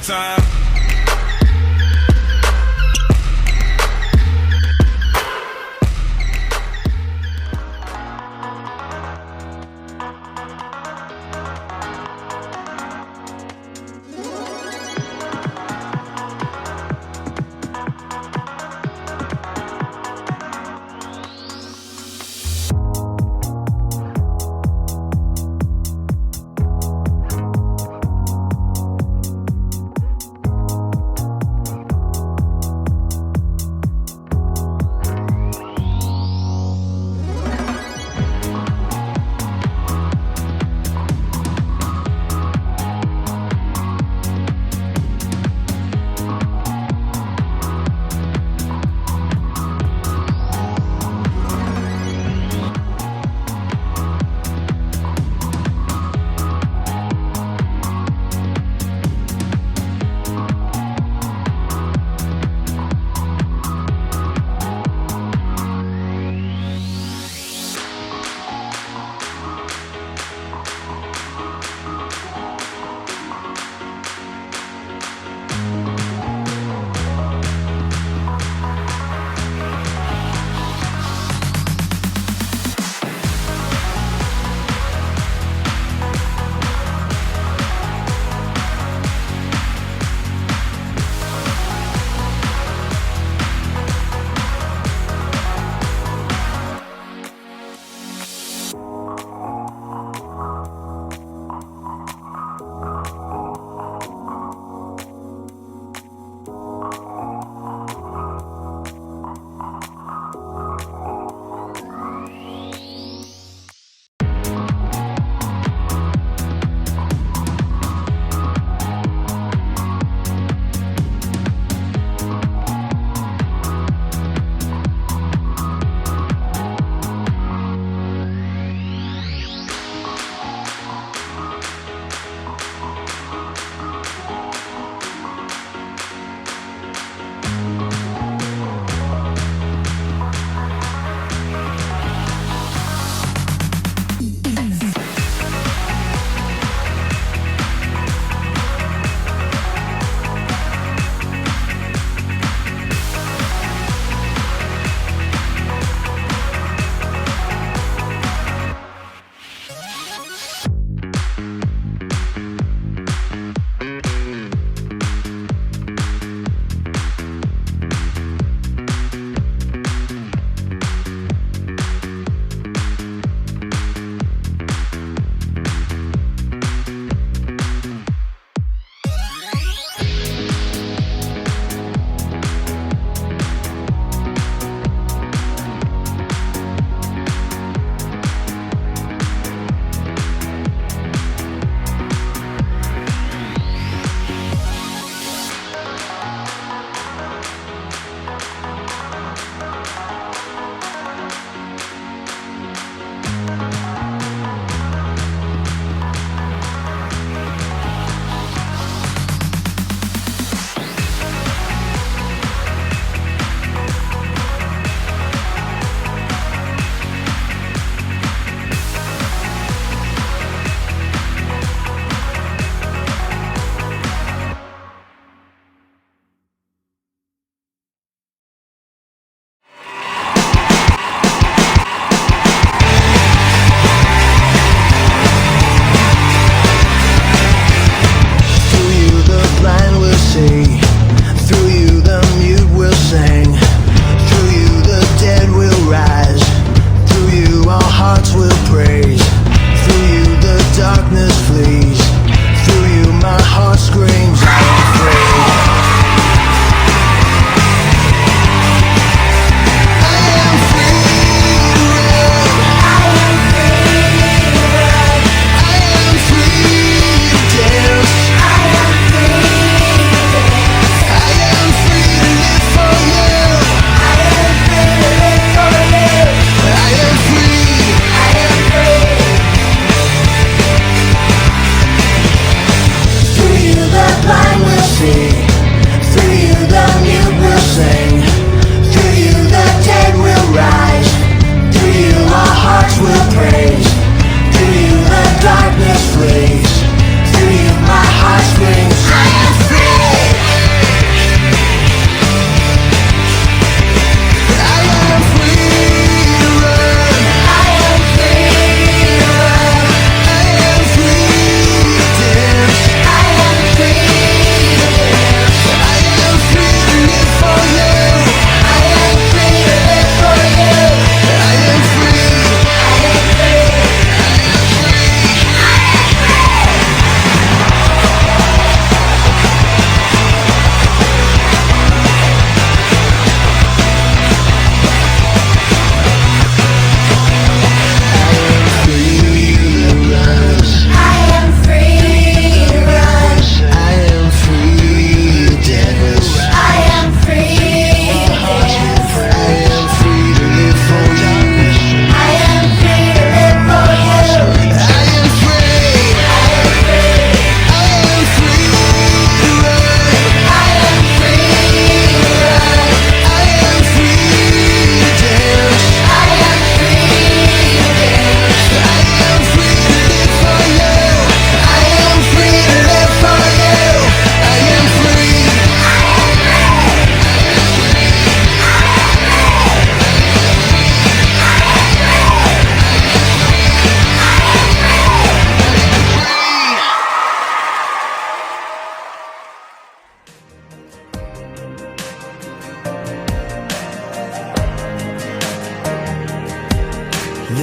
time.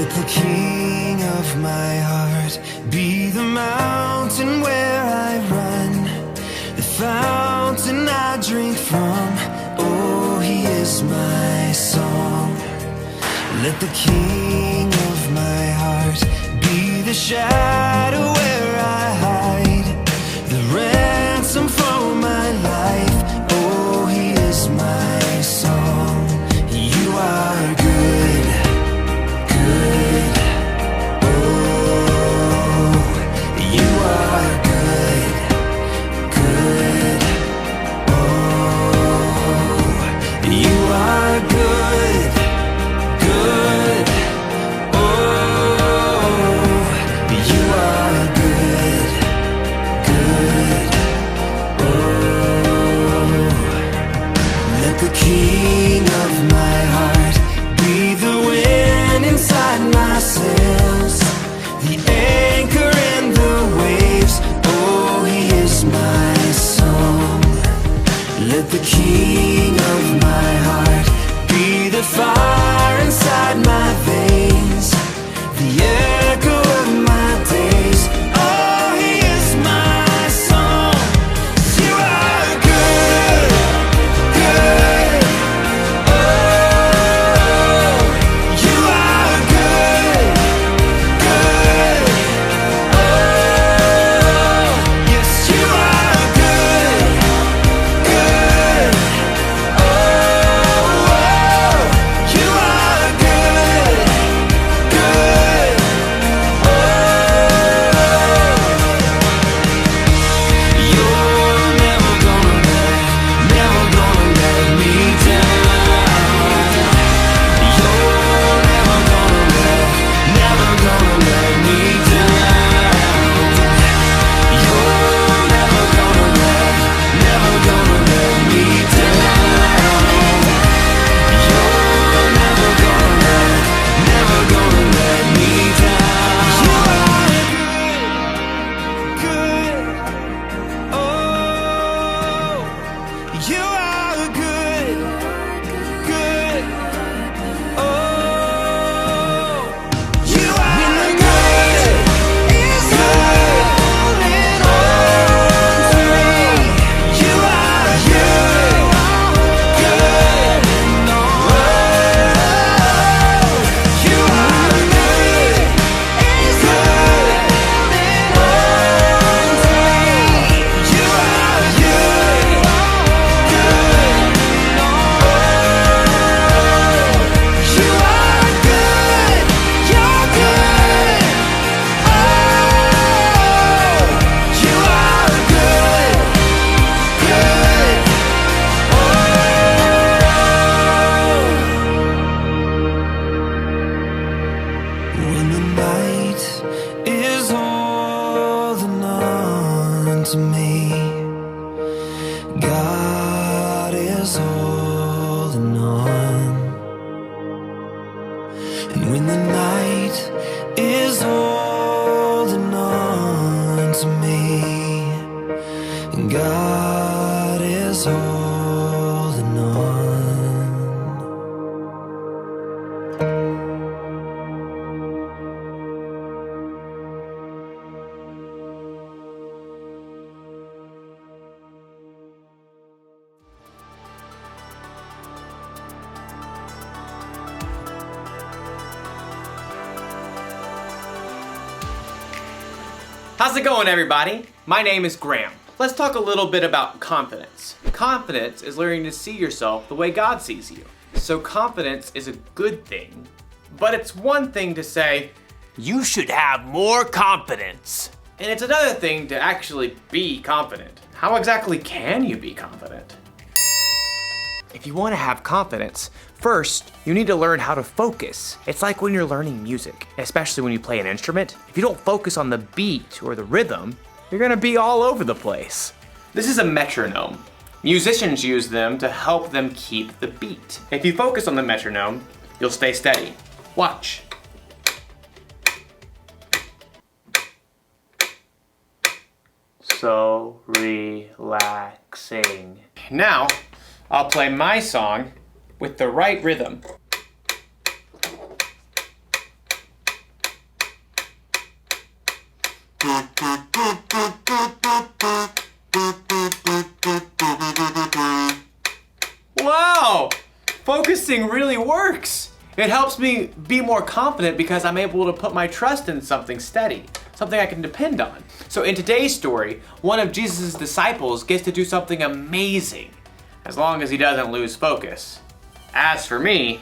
Let the king of my heart be the mountain where I run, the fountain I drink from. Oh, he is my song. Let the king of my heart be the shadow where I hide, the ransom for my life. Oh, he is my song. You are good, good. Oh, you are good, good. Oh, you are good, good. Oh, you are good, good. Oh, let the king of my heart be the wind inside my sails, the anchor in the waves. Oh, he is my song. Let the king of my heart be the fire inside my veins, the echo of my days. Oh, he is my song. You are good, good. Oh, you are good, good. Oh, yes, you are good, good. Oh, you are good, good. Oh, you're never gonna let me down. You're never gonna let me down. You're never gonna let me down. You're never gonna let me down. You are good, good. Oh, you are good, good. Oh, you are good, is holding on to me. You are good, good. Oh, you are good, is holding on to me. You are good, good. You are good, you're good. Oh, you are good, good. When the night is holding on to me, God is holding on. And when the night is holding on to me, God is holding on. How's it going, everybody? My name is Graham. Let's talk a little bit about confidence. Confidence is learning to see yourself the way God sees you. So confidence is a good thing, but it's one thing to say, you should have more confidence. And it's another thing to actually be confident. How exactly can you be confident? If you want to have confidence, first, you need to learn how to focus. It's like when you're learning music, especially when you play an instrument. If you don't focus on the beat or the rhythm, you're gonna be all over the place. This is a metronome. Musicians use them to help them keep the beat. If you focus on the metronome, you'll stay steady. Watch. So relaxing. Now, I'll play my song with the right rhythm. Wow! Focusing really works. It helps me be more confident because I'm able to put my trust in something steady, something I can depend on. So in today's story, one of Jesus' disciples gets to do something amazing, as long as he doesn't lose focus. As for me,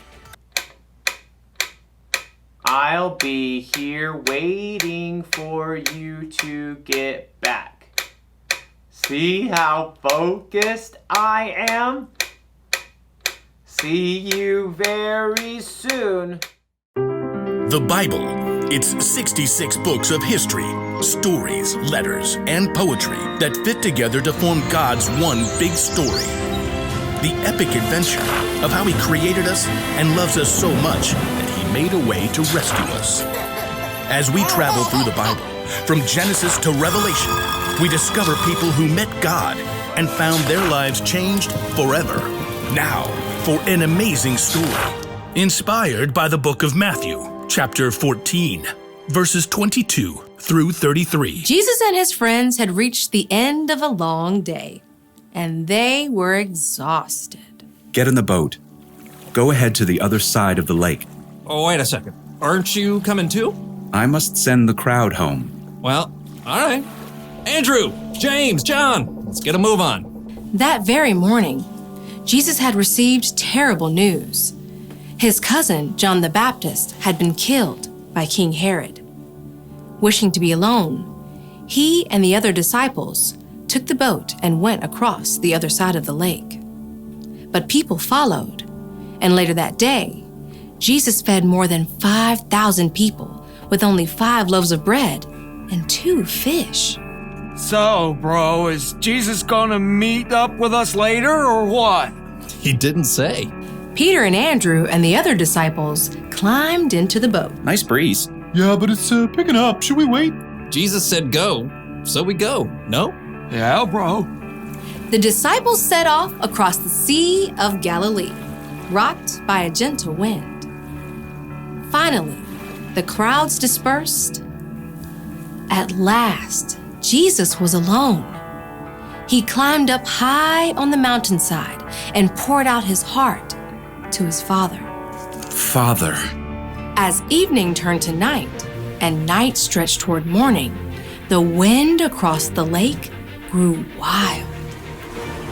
I'll be here waiting for you to get back. See how focused I am? See you very soon. The Bible. It's 66 books of history, stories, letters, and poetry that fit together to form God's one big story. The epic adventure of how He created us and loves us so much that He made a way to rescue us. As we travel through the Bible, from Genesis to Revelation, we discover people who met God and found their lives changed forever. Now, for an amazing story, inspired by the book of Matthew, chapter 14, verses 22 through 33. Jesus and his friends had reached the end of a long day, and they were exhausted. Get in the boat. Go ahead to the other side of the lake. Oh, wait a second. Aren't you coming too? I must send the crowd home. Well, all right. Andrew, James, John, let's get a move on. That very morning, Jesus had received terrible news. His cousin, John the Baptist, had been killed by King Herod. Wishing to be alone, he and the other disciples took the boat and went across the other side of the lake. But people followed, and later that day, Jesus fed more than 5,000 people with only 5 loaves of bread and 2 fish. So, bro, is Jesus gonna meet up with us later or what? He didn't say. Peter and Andrew and the other disciples climbed into the boat. Nice breeze. Yeah, but it's picking up. Should we wait? Jesus said go, so we go, no? Yeah, bro. The disciples set off across the Sea of Galilee, rocked by a gentle wind. Finally, the crowds dispersed. At last, Jesus was alone. He climbed up high on the mountainside and poured out his heart to his Father. Father. As evening turned to night and night stretched toward morning, the wind across the lake grew wild.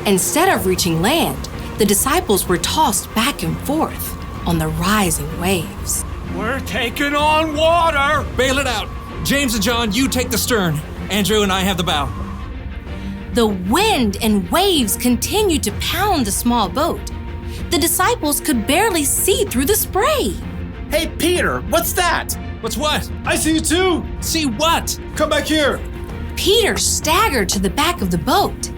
Instead of reaching land, the disciples were tossed back and forth on the rising waves. We're taking on water! Bail it out. James and John, you take the stern. Andrew and I have the bow. The wind and waves continued to pound the small boat. The disciples could barely see through the spray. Hey, Peter, what's that? What's what? I see you too. See what? Come back here. Peter staggered to the back of the boat.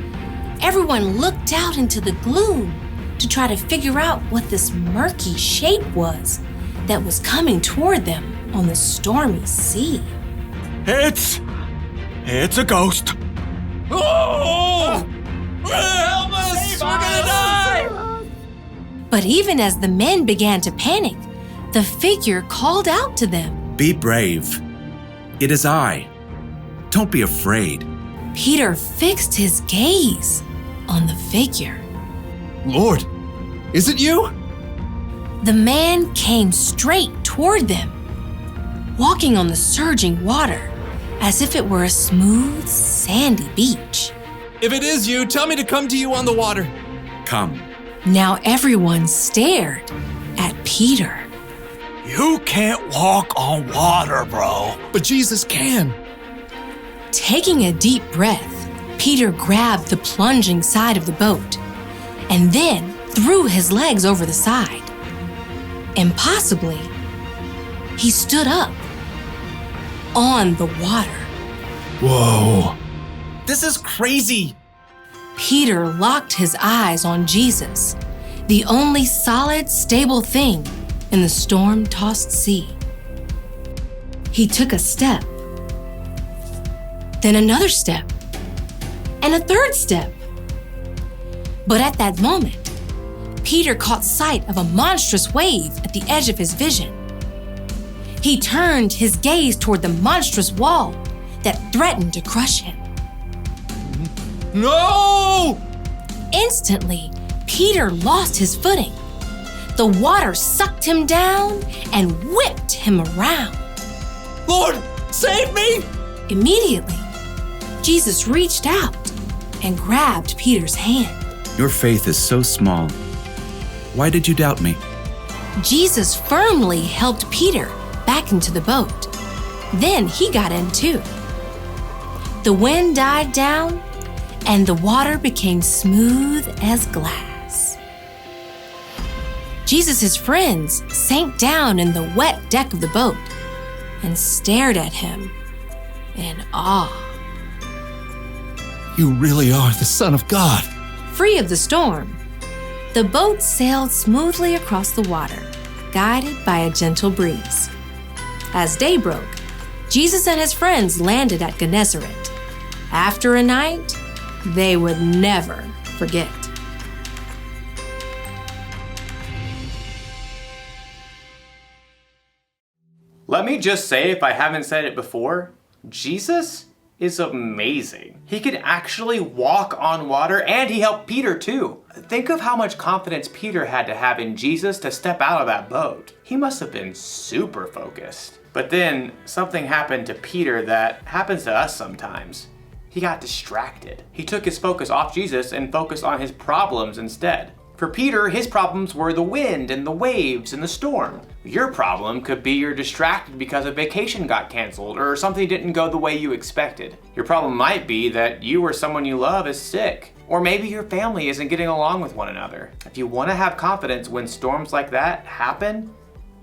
Everyone looked out into the gloom to try to figure out what this murky shape was that was coming toward them on the stormy sea. It's a ghost. Oh! Help us! We're gonna die! But even as the men began to panic, the figure called out to them. Be brave. It is I. Don't be afraid. Peter fixed his gaze on the figure. Lord, is it you? The man came straight toward them, walking on the surging water as if it were a smooth, sandy beach. If it is you, tell me to come to you on the water. Come. Now everyone stared at Peter. You can't walk on water, bro. But Jesus can. Taking a deep breath, Peter grabbed the plunging side of the boat and then threw his legs over the side. Impossibly, he stood up on the water. Whoa. This is crazy. Peter locked his eyes on Jesus, the only solid, stable thing in the storm-tossed sea. He took a step, then another step, and a third step. But at that moment, Peter caught sight of a monstrous wave at the edge of his vision. He turned his gaze toward the monstrous wall that threatened to crush him. No! Instantly, Peter lost his footing. The water sucked him down and whipped him around. Lord, save me! Immediately, Jesus reached out and grabbed Peter's hand. Your faith is so small. Why did you doubt me? Jesus firmly helped Peter back into the boat. Then he got in too. The wind died down and the water became smooth as glass. Jesus' friends sank down in the wet deck of the boat and stared at him in awe. You really are the Son of God. Free of the storm, the boat sailed smoothly across the water, guided by a gentle breeze. As day broke, Jesus and his friends landed at Gennesaret. After a night they would never forget. Let me just say, if I haven't said it before, Jesus is amazing. He could actually walk on water, and he helped Peter too. Think of how much confidence Peter had to have in Jesus to step out of that boat. He must have been super focused. But then something happened to Peter that happens to us sometimes. He got distracted. He took his focus off Jesus and focused on his problems instead. For Peter, his problems were the wind and the waves and the storm. Your problem could be you're distracted because a vacation got canceled or something didn't go the way you expected. Your problem might be that you or someone you love is sick. Or maybe your family isn't getting along with one another. If you want to have confidence when storms like that happen,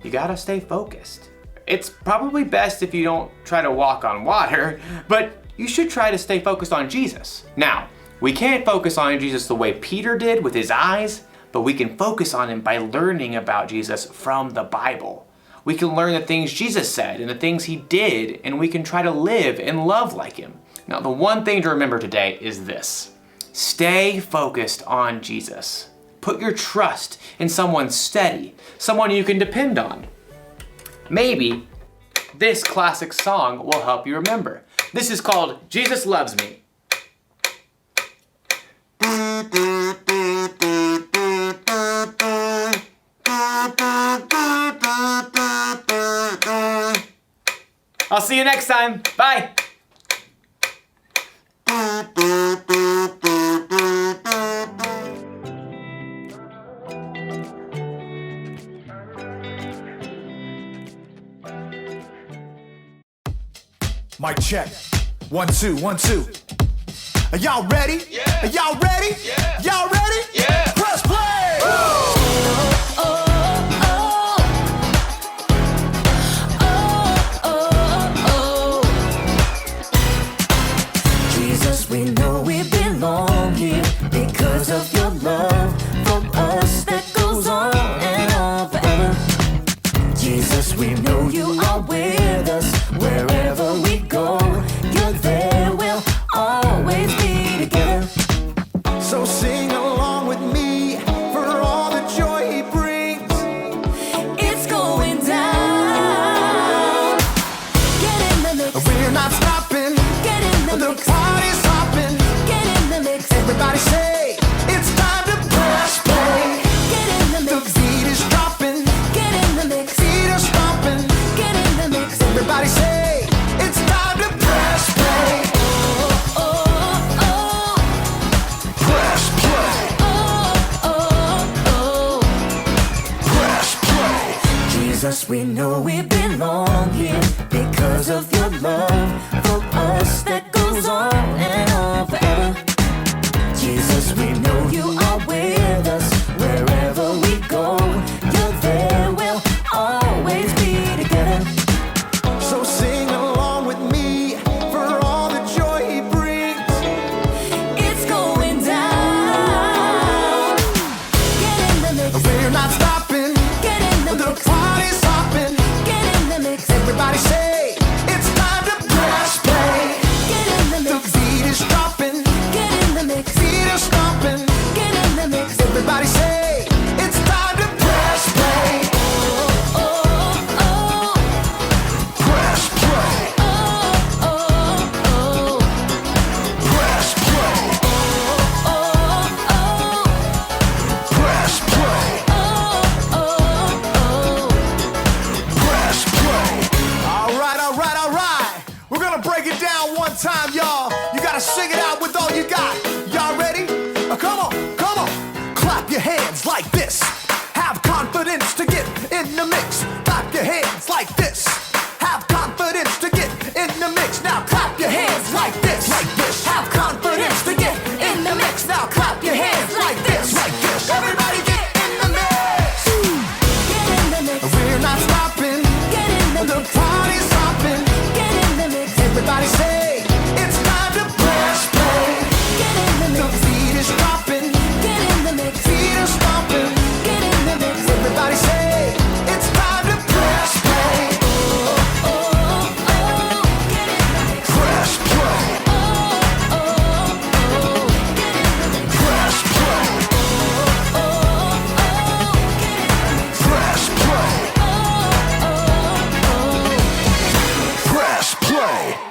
you gotta stay focused. It's probably best if you don't try to walk on water, but you should try to stay focused on Jesus. Now, we can't focus on Jesus the way Peter did with his eyes, but we can focus on him by learning about Jesus from the Bible. We can learn the things Jesus said and the things he did, and we can try to live and love like him. Now, the one thing to remember today is this: stay focused on Jesus. Put your trust in someone steady, someone you can depend on. Maybe this classic song will help you remember. This is called Jesus Loves Me. I'll see you next time. Bye. Mic check. 1, 2, 1, 2. Are y'all ready? Yeah. Are y'all ready? Yeah. Y'all ready? Yeah. Press play. Jesus, we know we belong here because of your love for us that goes on and on forever. Jesus, we know you are with us wherever we go. You're there, we'll always be together. So sing along with me for all the joy he brings. It's going down. Get in the mix. We're not stopping. Get in the The mix. party's hopping. Get in the mix. Everybody say it's time to press play. Get in the The mix. beat is dropping. Get in the mix. Feet are stomping. Get in the mix. Everybody say it's time to press play. Oh, oh, oh. Press play. Oh, oh, oh. Press play. Jesus, we know we belong here because of your love for us that goes on and on forever. Jesus, we know you are with us wherever we go. You're there, we'll always be together. So sing along with me for all the joy he brings. It's going down. Get in the mix. We're not stopping. Get in the The mix. party's hopping. Get in the mix. Everybody say it's time to press play. Get in the The mix. beat is dropping. Get in the mix. Feet are stomping. Get in clap your hands like this. Have confidence to get in the mix. Clap your hands like this. Have confidence to get in the mix. Now clap your hands like this. Like this. Have confidence to get in the mix. Now clap your hands like this. Like this. Everybody get in the mix. Get in the mix. We're not stopping. Get in the mix. The party's hopping. Get in the mix. Everybody say it's time to press play. Get in the mix. The beat is dropping. Get in the mix. Feet are stomping. Get in the mix. Everybody say it's time to press play. Oh, oh, oh. Get in the mix. Press play. Oh, oh, oh. Get in the mix. Press play. Oh, oh, oh. Get in the mix. Press play. Oh, oh, oh. Press play.